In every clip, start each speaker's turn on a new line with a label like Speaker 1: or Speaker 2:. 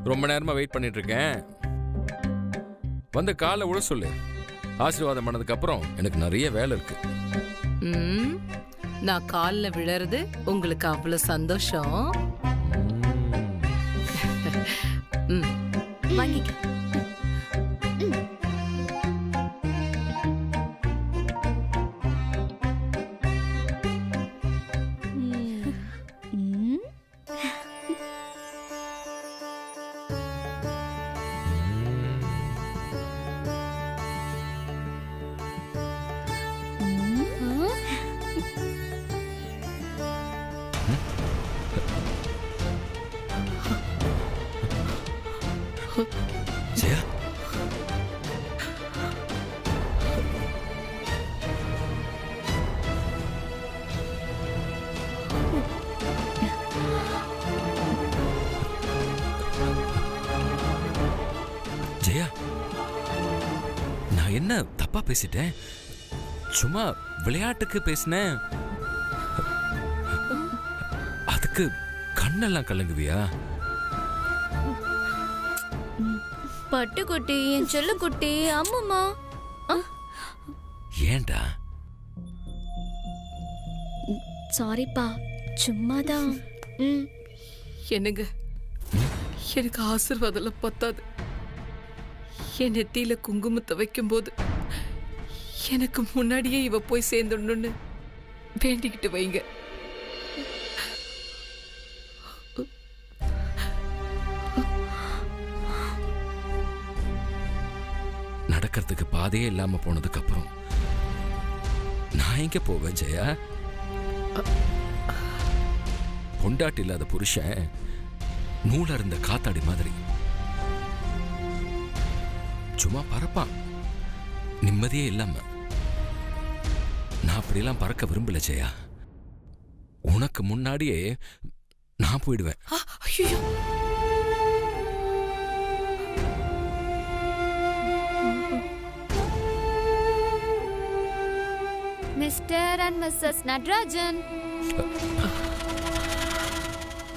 Speaker 1: ரொம்ப நேரமா வெயிட் பண்ணிட்டு இருக்கேன். வந்து காலை விட சொல்லு. ஆசீர்வாதம் பண்ணதுக்கு அப்புறம் எனக்கு நிறைய வேலை இருக்கு.
Speaker 2: நான் காலில் விழறது உங்களுக்கு அவ்வளவு சந்தோஷம்.
Speaker 3: வாங்கிக்க.
Speaker 1: ஜெயா, ஜெயா, நான் என்ன தப்பா பேசிட்டேன்? சும்மா விளையாட்டுக்கு பேசினேன். அதுக்கு கண்ணெல்லாம் கலங்குவியா?
Speaker 3: பட்டுக்குட்டி, என் செல்லக்குட்டி, அம்மம்மா.
Speaker 1: ஏண்டா?
Speaker 3: சாரிப்பா, சும்மாதான்.
Speaker 2: என்னங்க, எனக்கு ஆசீர்வாதம் பத்தாது. என் நெத்தியில குங்குமத்தை வைக்கும் போது எனக்கு முன்னாடியே இவ போய் சேர்ந்துடணும்னு வேண்டிக்கிட்டு வைங்க.
Speaker 1: நடக்கிறதுக்கு பாதையே இல்லாம போனதுக்கு அப்புறம் நான் எங்க போவேன் ஜெயா? பொண்டாட்டி இல்லாத புருஷன் நூல இருந்த காத்தாடி மாதிரி சும்மா பறப்பான், நிம்மதியே இல்லாம. நான் அப்படியெல்லாம் பறக்க விரும்பல ஜெயா. உனக்கு முன்னாடியே நான் போயிடுவேன்.
Speaker 3: மிஸ்டர் அண்ட் மிஸ்ஸஸ் நடராஜன்,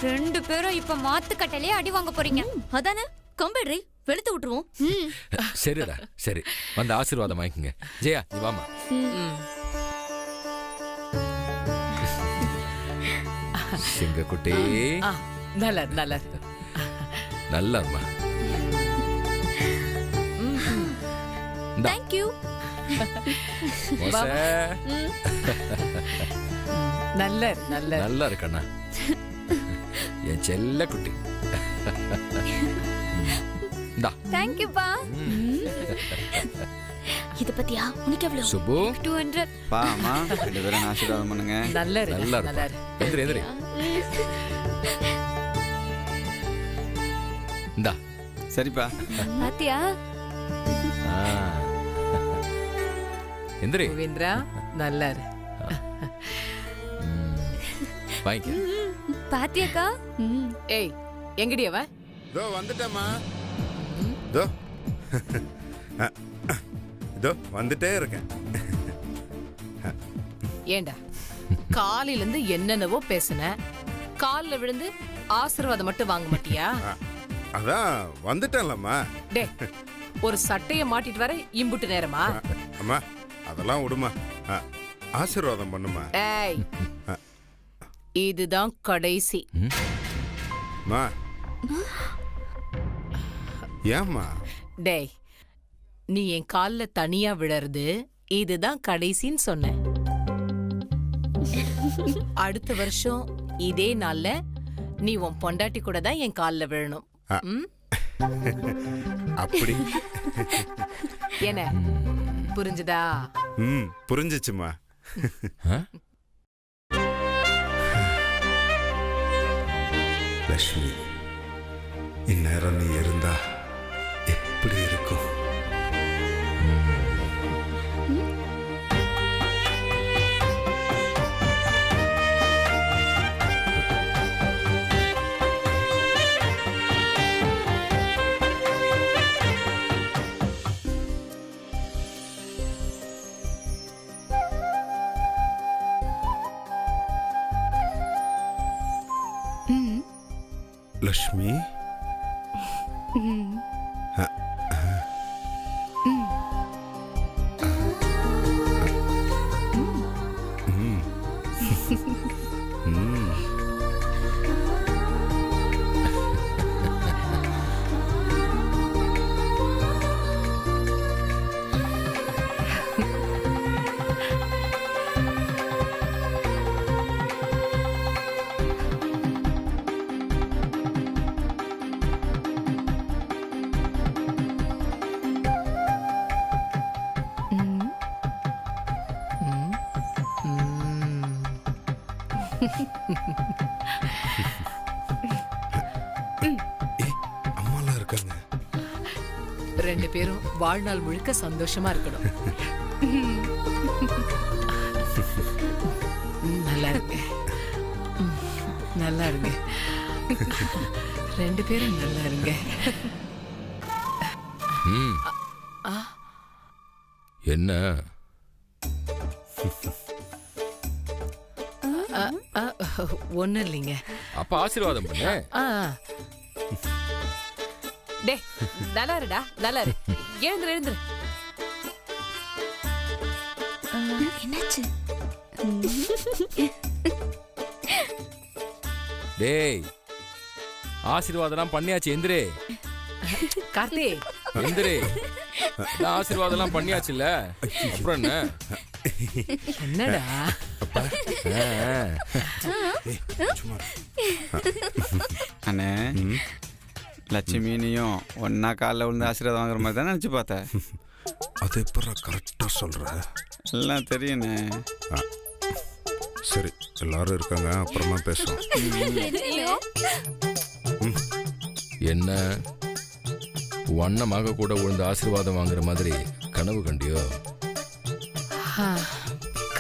Speaker 3: ரெண்டு பேரும் இப்ப மாத்து கட்டலே அடி வாங்க போறீங்க. அதானே? கம்பெட்ரி வெளுத்து விட்டுருவோம்.
Speaker 1: சரிடா, சரி. வந்து ஆசீர்வாதம் வாங்கிக்கங்க. ஜெயா, நீ வாமா. சிங்கக்குட்டி,
Speaker 2: நல்லா நல்லா
Speaker 1: நல்லா இருமா.
Speaker 3: Thank you.
Speaker 2: நல்ல நல்ல
Speaker 1: நல்லா இருக்கண்ணா, என் செல்ல குட்டி.
Speaker 3: தேங்க் யூ பா. இத பத்தியா உனக்கு எவ்வளவு?
Speaker 1: சுபு
Speaker 3: 200.
Speaker 4: பா அம்மா, ரெண்டு பேரும் ஆசீர்வாதம் பண்ணுங்க.
Speaker 2: நல்லா
Speaker 1: நல்லா
Speaker 2: நல்லா
Speaker 1: எந்திரி எந்திரி. இந்தா.
Speaker 4: சரிப்பா.
Speaker 3: பாத்தியா?
Speaker 1: எந்திரி.
Speaker 2: கோவிந்தரா, நல்லா இரு.
Speaker 1: வாங்க.
Speaker 3: பாத்தியாக்கா?
Speaker 2: ஏய், எங்கடி அவ?
Speaker 5: தோ வந்துட்டேம்மா. தோ இதோ வந்துட்டே இருக்கேன்.
Speaker 2: ஏண்டா, காலையில இருந்து என்னென்னவோ பேசுன, காலில் விழுந்து ஆசீர்வாதம் மட்டும் வாங்க மாட்டியா?
Speaker 5: அதான் வந்துட்டேன்லம்மா.
Speaker 2: டே, ஒரு சட்டைய மாட்டிட்டு வர இம்புட்டு நேரமா?
Speaker 5: அம்மா அதெல்லாம் விடுமா, ஆசீர்வாதம் பண்ணுமா.
Speaker 2: ஏய், இதுதான் கடைசி.
Speaker 5: மா ஏம்மா?
Speaker 2: டேய், நீ என் காலில் தனியா விழறது இதுதான் கடைசின்னு சொன்ன. அடுத்த வருஷம் இதே நாள்ல நீ உன் பொண்டாட்டி கூட தான் என் காலில் விழணும்.
Speaker 5: அப்படி
Speaker 2: என்ன புரிஞ்சுதா?
Speaker 5: புரிஞ்சிச்சுமா. லட்சுமி, இந்நேரம் நீ இருந்தா எப்படி இருக்கும்? லட்சுமி, அம்மாலாம் இருக்காங்க.
Speaker 2: 2 பேரும் வாழ்நாள் முழுக்க சந்தோஷமா இருக்கணும். நல்லா இருங்க, நல்லா இருங்க. 2 பேரும் நல்லா இருங்க.
Speaker 1: என்ன
Speaker 2: ஒண்ணும் இல்லைங்க.
Speaker 1: அப்ப ஆசீர்வாதம் பண்ணு.
Speaker 2: டே நல்லா இருடா, நல்லா இரு. எழுந்துரு எழுந்துரு.
Speaker 3: என்னாச்சு?
Speaker 1: டேய் ஆசீர்வாதம்லாம் பண்ணியாச்சு, எந்திரே.
Speaker 2: கார்த்தி
Speaker 1: எந்திரே. ஆசீர்வாதம்லாம் பண்ணியாச்சுல்ல, அப்புறம் என்ன?
Speaker 2: என்னடா
Speaker 4: அண்ணே, லட்சுமினியும் ஒன்னா காலில் விழுந்து ஆசீர்வாதம் வாங்குற மாதிரி தான் நினச்சி பார்த்தேன்.
Speaker 5: அது எப்போ கரெக்டாக சொல்கிற?
Speaker 4: எல்லாம் தெரியுண்ணே.
Speaker 5: சரி, எல்லாரும் இருக்காங்க, அப்புறமா பேசுவோம்.
Speaker 1: என்ன வண்ணமாக கூட விழுந்து ஆசீர்வாதம் வாங்குற மாதிரி கனவு கண்டியோ?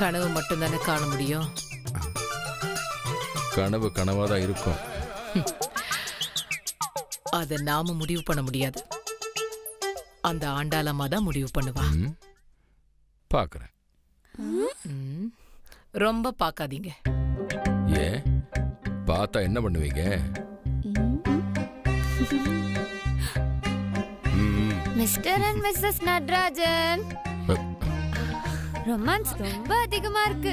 Speaker 2: கனவு மட்டும் தானே காண முடியும்.
Speaker 1: கனவு கனவாதான் இருக்கும்.
Speaker 2: அத நாம முடிவு பண்ண முடியாது. அந்த ஆண்டாளம்மா தான் முடிவு பண்ணுவா.
Speaker 1: பாக்குறேன்.
Speaker 2: ரொம்ப பாக்காதீங்க.
Speaker 1: ஏன் பார்த்தா என்ன பண்ணுவீங்க?
Speaker 3: Mr and Mrs Natarajan, romance ரொம்ப அதிகமா இருக்கு.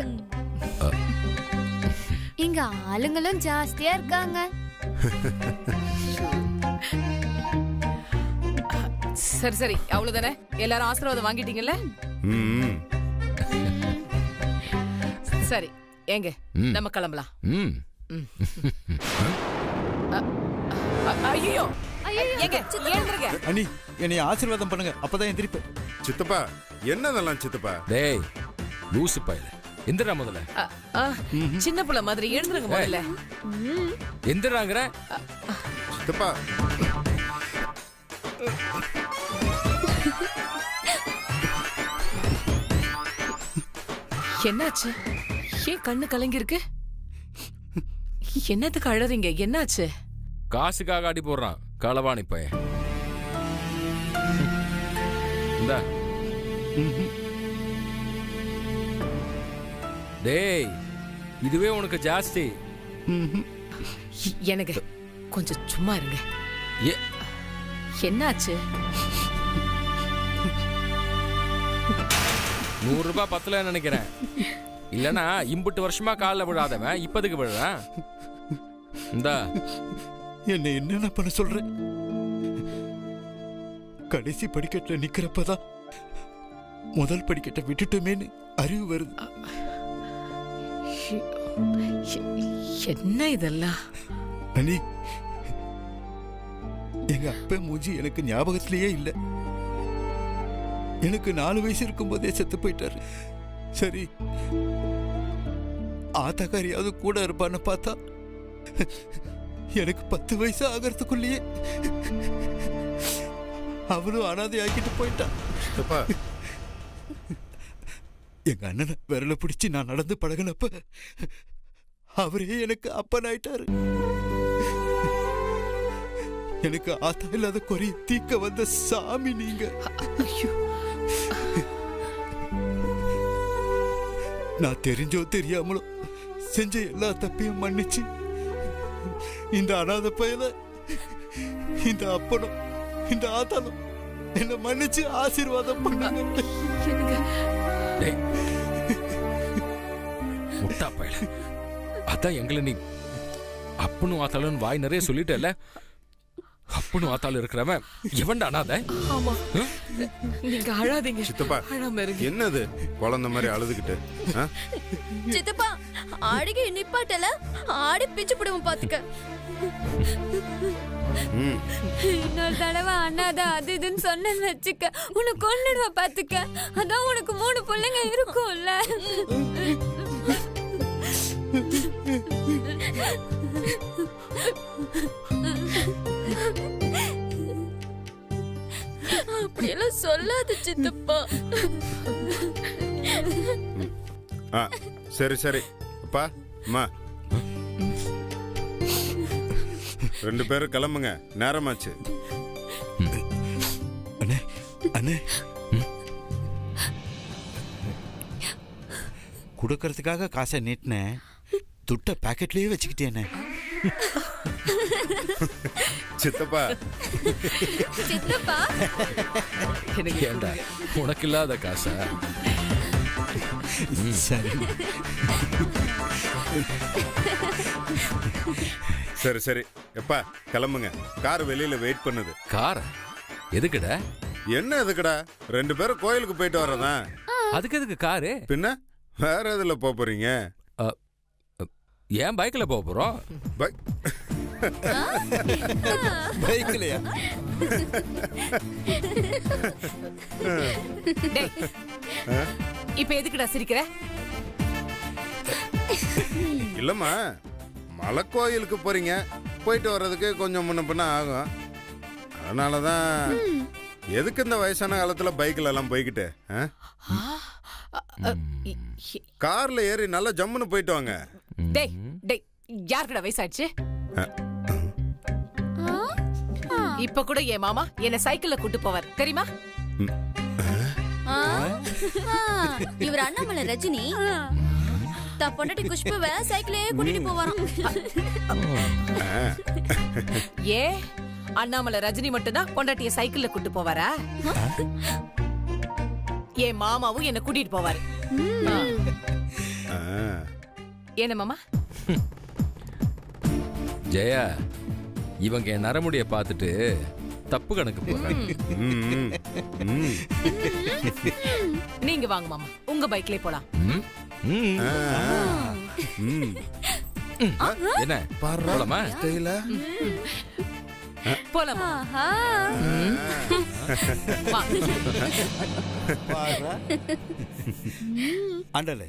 Speaker 3: இங்க ஆளுங்களும் ஜாஸ்தியா இருக்காங்க.
Speaker 2: சரி சரி, அவ்வளவுதானே. எல்லாரும் ஆசீர்வாதம் வாங்கிட்டீங்கல்ல? சரி, எங்க நம்ம கிளம்பலாம். ஐயோ எங்க எழுந்துருங்க.
Speaker 6: அண்ணி, என்னை ஆசீர்வாதம் பண்ணுங்க, அப்பதான் எந்திரிப்பேன்.
Speaker 5: சித்தப்பா, என்னதெல்லாம் சித்தப்பா?
Speaker 1: டேய் லூசு பையல, எந்திரா முதல்ல.
Speaker 2: சின்ன புள்ள மாதிரி எழுந்துருங்க முதல்ல.
Speaker 1: எந்திராங்கற
Speaker 5: சித்தப்பா.
Speaker 2: என்னாச்சு? ஏன் கண்ணு கலங்கி இருக்கு? என்னத்துக்கு அழறீங்க? என்னாச்சு?
Speaker 1: காசுக்காக அடி போடுறான் களவாணி பையன். இந்தா. டேய் இதுவே உனக்கு ஜாஸ்தி.
Speaker 2: எனக்கு கொஞ்சம் சும்மா இருங்க. என்னாச்சு?
Speaker 1: 100 ரூபாய் பத்தல நினைக்கிறேன். இல்லனா இம்புட்டு வருஷமா காலில் விழாதவன் இப்பதுக்கு விழுறான். இந்தா.
Speaker 6: என்ன என்ன பண்ண சொல்ற? கடைசி படிக்கட்டுல நிக்கிறப்பதான் முதல் படிக்கட்டை விட்டுட்டோமேன்னு அறிவு வருது.
Speaker 2: என்ன இதெல்லாம்?
Speaker 6: அனி, எங்க அப்பா மூஞ்சி எனக்கு ஞாபகத்திலேயே இல்லை. எனக்கு 4 வயசு இருக்கும் போதே செத்து போயிட்டாரு. சரி, ஆத்தாக்காரியாவது கூட இருப்பான்னு பார்த்தா எனக்கு 10 வயசு ஆகிறதுக்குள்ளேயே அவளும் அனாதை ஆக்கிட்டு போயிட்டான். எங்க அண்ணனை விரல பிடிச்சு நான் நடந்து பழகினப்ப அவரே எனக்கு அப்பன் ஆயிட்டாரு. எனக்கு ஆத்தா இல்லாத குறைய தீக்க வந்த சாமி நீங்க. நான் தெரிஞ்சோ தெரியாமலோ செஞ்ச எல்லா தப்பையும் மன்னிச்சு இந்த அனாதை பையல இந்த அப்பனும் இந்த ஆத்தாலும் என்ன மன்னிச்சு ஆசீர்வாதம் பண்ணுங்க.
Speaker 1: டேய், முட்டா பயல, அதான் எங்களை நீ அப்பனும் ஆத்தாலும் வாய் நிறைய சொல்லிட்டல. அப்பனும் ஆத்தாலும் இருக்கிறவன் எவன்டா அனாதை?
Speaker 2: ஆமா, நீங்க அழாதீங்க.
Speaker 5: சித்தப்பா
Speaker 2: அழாம இருங்க.
Speaker 5: என்னது குழந்தை மாதிரி அழுதுகிட்டு? ஆ?
Speaker 3: சித்தப்பா ஆடிக்கு நிப்பாட்டல, ஆடி பிச்சு போடுவோம் பாத்துக்க.
Speaker 5: ம்.
Speaker 3: இன்னொரு தடவை அண்ணாதான் அது இதுன்னு சொன்னேன்னு வச்சுக்க, உனக்கு கொன்னுடுவ பாத்துக்க. அதான் உனக்கு 3 பிள்ளைங்க இருக்கும்ல. அப்படியெல்லாம் சொல்லாத சித்தப்பா.
Speaker 5: ஆ, சரி சரி அப்பா அம்மா 2 பேரும் கிளம்புங்க, நேரமாச்சு.
Speaker 6: அண்ணே அண்ணே கொடுக்கறதுக்காக காசை நீட்டினேன், துட்ட பாக்கெட்லயே வச்சுக்கிட்டேனே.
Speaker 5: சித்தப்பா
Speaker 3: சித்தப்பா
Speaker 2: எனக்கு
Speaker 1: ஏண்டா உனக்கு இல்லாத காசா?
Speaker 6: சரி
Speaker 5: சரி சரி எப்பா கிளம்புங்க, கார் வெளியில வெயிட் பண்ணுது.
Speaker 1: கார எதுக்குடா?
Speaker 5: என்ன எதுக்குடா? 2 பேரும் கோயிலுக்கு போயிட்டு வர்றதா.
Speaker 1: அதுக்கு எதுக்கு காரு?
Speaker 5: பின்ன வேற எதுல போக போறீங்க?
Speaker 1: ஏன் பைக்ல போக போறோம்?
Speaker 5: பை-
Speaker 6: பைக்லையா?
Speaker 2: டேய், இப்ப எதுக்குடா சிரிக்கிற?
Speaker 5: இல்லம்மா, மலை கோயிலுக்கு போறீங்க, போயிட்டு வர்றதுக்கு கொஞ்சம் முன்ன பின்ன ஆகும். அதனாலதான் எதுக்கு இந்த வயசான காலத்துல பைக்ல எல்லாம் போய்கிட்டு கார்ல ஏறி நல்லா ஜம்முன்னு போயிட்டு வாங்க.
Speaker 2: டேய் டேய், யாருக்குடா வயசாச்சு? இப்ப கூட என் மாமா என்ன சைக்கிள்ல கூட்டு போவார் தெரியுமா?
Speaker 3: இவர் அண்ணாமலை ரஜினி தான் பொண்டாட்டி குஷ்புவை சைக்கிளே கூட்டிட்டு போவாராம்.
Speaker 2: ஏ அண்ணாமலை ரஜினி மட்டும்தான் பொண்டாட்டிய சைக்கிள்ல கூட்டு போவாரா? என் மாமாவும் என்ன கூட்டிட்டு போவாரு. என்ன மாமா?
Speaker 1: ஜெயா, இவங்க என் நரமுடிய பார்த்துட்டு தப்பு கணக்கு போறாங்க.
Speaker 2: நீங்க வாங்க மாமா, உங்க பைக்லயே போலாம்.
Speaker 1: என்ன போலாமா?
Speaker 2: போலாமா?
Speaker 6: ஆண்டல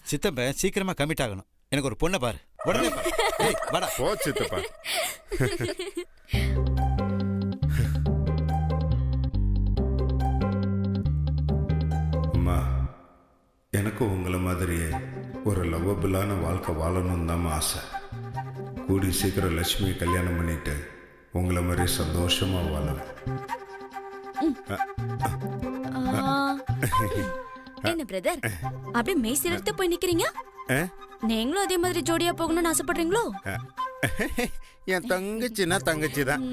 Speaker 6: சித்தப்ப சீக்கிரமா கமிட் ஆகணும். எனக்கு ஒரு பொண்ணை பாரு, உடனே பாரு. ஏய், வாடா.
Speaker 5: போ சித்தப்பா. அம்மா, எனக்கு உங்களை மாதிரியே ஒரு லவ்வபிளான வாழ்க்கை வாழணும்னு தான் ஆசை. கூடி சீக்கிரம் லட்சுமி கல்யாணம் பண்ணிட்டு உங்களை மாதிரி சந்தோஷமா வாழணும்.
Speaker 3: என்ன பிரதர், அப்படியே மெய் சிலிர்த்து போய் நிக்கிறீங்க? நீங்களும் அதே மாதிரி ஜோடியா போகணும்னு ஆசைப்படுறீங்களோ?
Speaker 5: என் தங்கச்சின்னா தங்கச்சி தான்.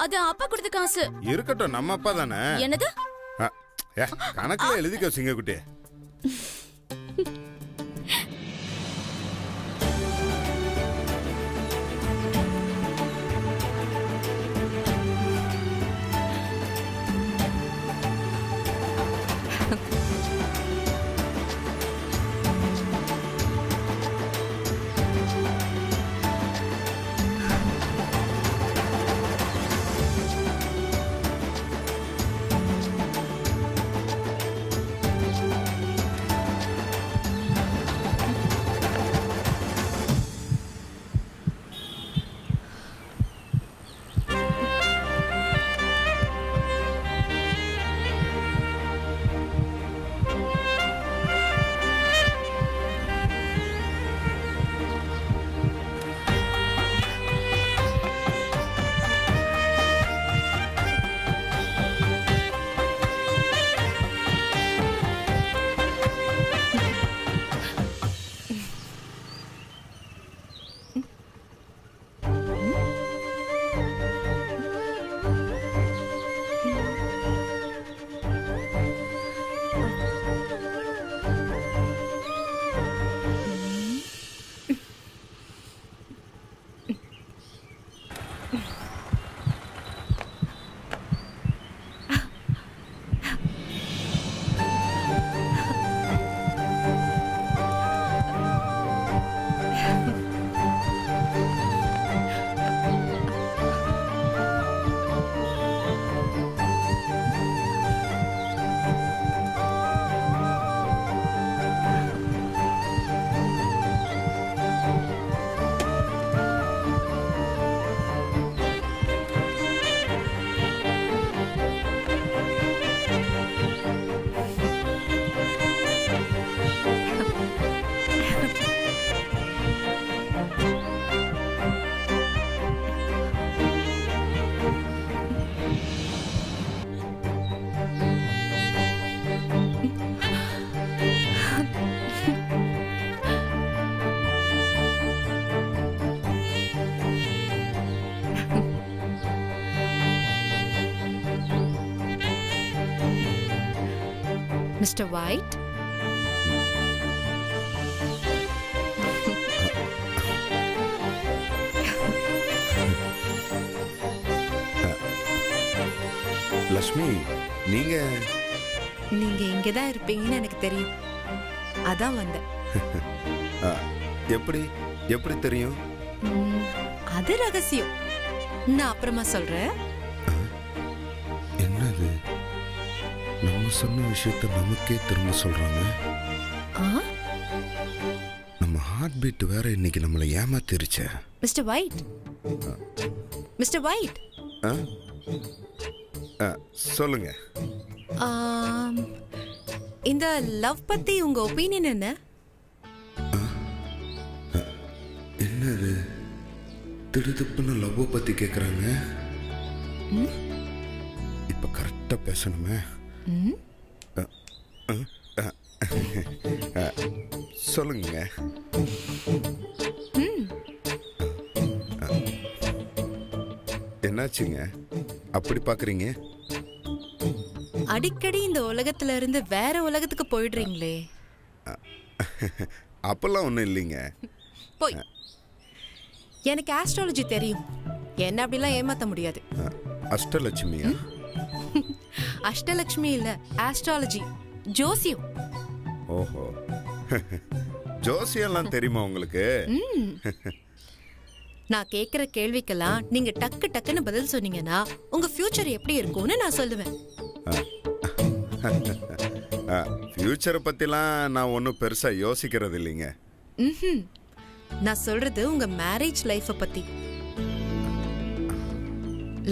Speaker 3: அது அப்பா கொடுத்த காசு.
Speaker 5: இருக்கட்டும், நம்ம அப்பா தானே.
Speaker 3: என்னது?
Speaker 5: கணக்குல எழுதிக்கோ சிங்கக்குட்டி.
Speaker 2: மிஸ்டர் ஒயிட்,
Speaker 5: லக்ஷ்மி நீங்க
Speaker 7: நீங்க இங்கதான் இருப்பீங்கன்னு எனக்கு தெரியும். அதான் வந்தேன்.
Speaker 5: எப்படி எப்படி தெரியும்?
Speaker 7: அது ரகசியம், நான் அப்புறமா சொல்றேன்.
Speaker 5: என்னது, நம்ம சொன்ன விஷயத்த நமக்கே திரும்ப சொல்றாங்க. நம்ம ஹார்ட் பீட் வேற இன்னைக்கு நம்மளை ஏமாத்திருச்சே.
Speaker 7: மிஸ்டர் ஒயிட், மிஸ்டர் ஒயிட்,
Speaker 5: சொல்லுங்க.
Speaker 7: இந்த லவ் பத்தி உங்க ஒப்பீனியன் என்ன?
Speaker 5: என்னது, திடுதுப்புன்னு லவ் பத்தி கேக்குறாங்க. இப்ப கரெக்டா பேசணுமே. சொல்லுங்க. என்னாச்சுங்க அப்படி பாக்குறீங்க?
Speaker 7: அடிக்கடி இந்த உலகத்துல இருந்து வேற உலகத்துக்கு போயிடுறீங்களே.
Speaker 5: அப்பெல்லாம் ஒண்ணும் இல்லைங்க.
Speaker 7: போய், எனக்கு ஆஸ்ட்ராலஜி தெரியும், என்ன அப்படிலாம் ஏமாத்த முடியாது.
Speaker 5: அஷ்டலட்சுமியா?
Speaker 7: அஷ்டலட்சுமி இல்ல, ஆஸ்ட்ராலஜி, ஜோசியம்.
Speaker 5: ஓஹோ, ஜோசியெல்லாம் தெரியுமா உங்களுக்கு?
Speaker 7: நான் கேக்குற கேள்விக்கெல்லாம் நீங்க டக்கு டக்குன்னு பதில் சொன்னீங்கன்னா உங்க ஃபியூச்சர் எப்படி இருக்கும்னு நான் சொல்லுவேன்.
Speaker 5: ஃபியூச்சரை பத்திலாம் நான் ஒன்றும் பெருசா யோசிக்கிறது இல்லைங்க.
Speaker 7: நான் சொல்றது உங்க மேரேஜ் லைஃப பத்தி.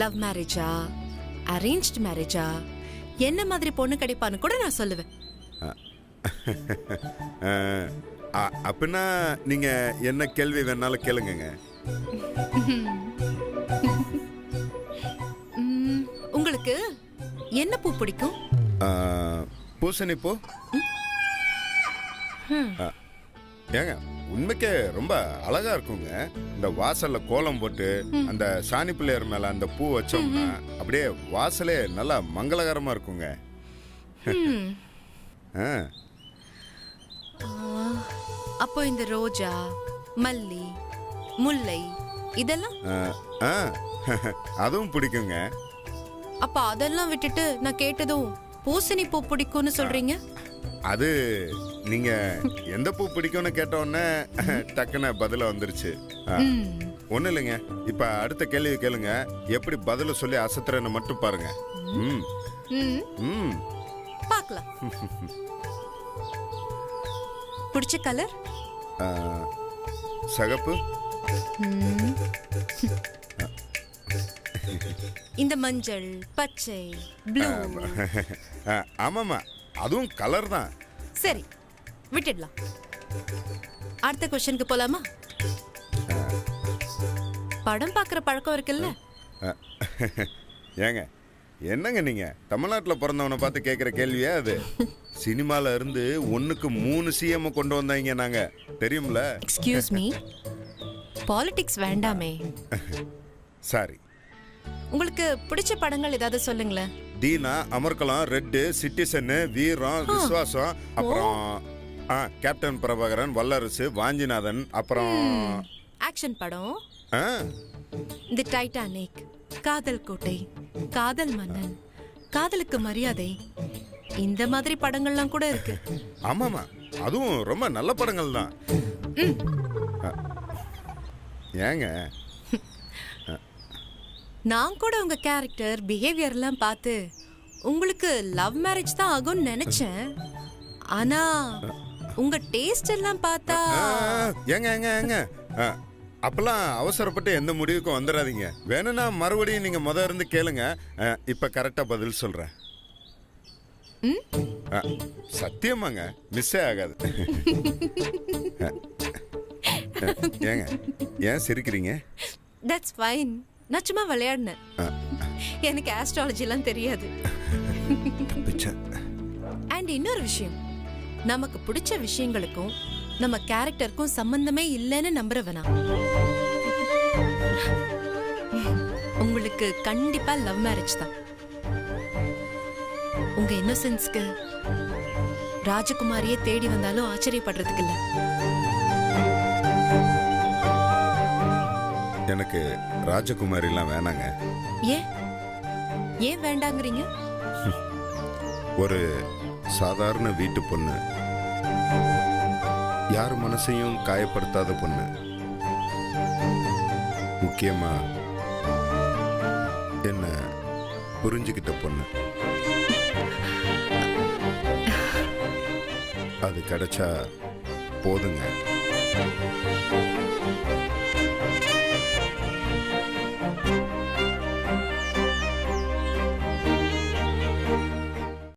Speaker 7: லவ் மேரேஜா, அரேஞ்ச்டு மேரேஜா, என்ன மாதிரி பொண்ணு கிடைப்பான்னு கூட நான் சொல்லுவேன்.
Speaker 5: அப்படின்னா நீங்க என்ன கேள்வி வேணாலும் கேளுங்க.
Speaker 7: உங்களுக்கு என்ன பூ பிடிக்கும்?
Speaker 5: பூசணி பூ. ஏங்க உண்மைக்கே ரொம்ப அழகா இருக்குங்க. இந்த வாசல்ல கோலம் போட்டு அந்த சாணி பிள்ளையர் மேல அந்த பூ வச்சோம்னா அப்படியே வாசலே நல்லா மங்களகரமா இருக்குங்க.
Speaker 7: அப்போ இந்த ரோஜா, மல்லி, முல்லை இதெல்லாம்
Speaker 5: அதுவும் பிடிக்குங்க.
Speaker 7: அப்ப அதெல்லாம் விட்டுட்டு நான் கேட்டதும் பூசணி பூ பிடிக்கும்னு சொல்றீங்க.
Speaker 5: அது நீங்க எந்த பூ பிடிக்கும்னு கேட்டோன்னே டக்குன்னு பதில வந்துருச்சு. ஒண்ணு இல்லைங்க, இப்ப அடுத்த கேள்வி கேளுங்க. எப்படி பதில சொல்லி அசத்துறேன்னு மட்டும் பாருங்க.
Speaker 7: பார்க்கலாம். பிடிச்ச கலர்?
Speaker 5: சகப்பு.
Speaker 7: இந்த மஞ்சள், பச்சை, ப்ளூ.
Speaker 5: ஆமாமா, அதுவும் கலர் தான்.
Speaker 7: சரி, விட்டுடலாம். அடுத்த क्वेश्चनக்கு போலாமா? படம் பார்க்குற பழக்கம் இருக்குல்ல?
Speaker 5: ஏங்க என்னங்க நீங்க தமிழ்நாட்டில் பிறந்தவனை பார்த்து கேட்குற கேள்வியா அது? சினிமால இருந்து 1க்கு 3 சிஎம் கொண்டு வந்தாங்க நாங்க, தெரியும்ல?
Speaker 7: எக்ஸ்கியூஸ் மீ, பாலிடிக்ஸ் வேண்டாமே.
Speaker 5: சாரி.
Speaker 7: உங்களுக்கு பிடிச்ச படங்கள் ஏதாவது சொல்லுங்களேன்.
Speaker 5: தீனா, அமர்கலம், ரெட்டு, சிட்டிசன், வீரம், விசுவாசம், அப்புறம் கேப்டன் பிரபாகரன், வல்லரசு, வாஞ்சிநாதன், அப்புறம்
Speaker 7: ஆக்ஷன் படம். தி டைட்டானிக், காதல் கோட்டை, காதல் மன்னன், காதலுக்கு மரியாதை, இந்த மாதிரி படங்கள்லாம் கூட இருக்கு.
Speaker 5: ஆமாமா, அதுவும் ரொம்ப நல்ல படங்கள் தான். ஏங்க
Speaker 7: நான் கூட உங்க கேரக்டர் பிஹேவியர்லாம் பார்த்து உங்களுக்கு லவ் மேரேஜ் தான் ஆகும்னு நினைச்சேன். ஆனா உங்க டேஸ்ட் எல்லாம் பார்த்தா
Speaker 5: ஏங்க ஏங்க ஏங்க அப்பெல்லாம் அவசரப்பட்டு எந்த முடிவுக்கும் வந்துடாதீங்க. வேணும்னா மறுபடியும் நீங்க இருந்து கேளுங்க. இப்ப கரெக்டா பதில் சொல்றேன். சத்தியமாங்க, மிஸ்ஸே ஆகாது. ஏங்க ஏன் சிரிக்கிறீங்க?
Speaker 7: தட்ஸ் ஃபைன், நான் சும்மா விளையாடினேன். எனக்கு ஆஸ்ட்ராலஜி எல்லாம் தெரியாது. அண்ட் இன்னொரு விஷயம், நமக்கு பிடிச்ச விஷயங்களுக்கும் நம்ம கேரக்டருக்கும் சம்பந்தமே இல்லைன்னு நம்புறவனா? உங்களுக்கு கண்டிப்பா லவ் மேரேஜ் தான். உங்க இன்னோசென்ஸ்க்கு ராஜகுமாரியே தேடி வந்தாலும் ஆச்சரியப்படுறதுக்கு இல்ல.
Speaker 5: எனக்கு ராஜகுமாரிலாம் வேணாங்க.
Speaker 7: ஏன் ஏன் வேண்டாங்கிறீங்க?
Speaker 5: ஒரு சாதாரண வீட்டு பொண்ணு, யார் மனசையும் காயப்படுத்தாத பொண்ணு, முக்கியமா என்ன புரிஞ்சுக்கிட்ட பொண்ணு, அது கிடைச்சா போதுங்க.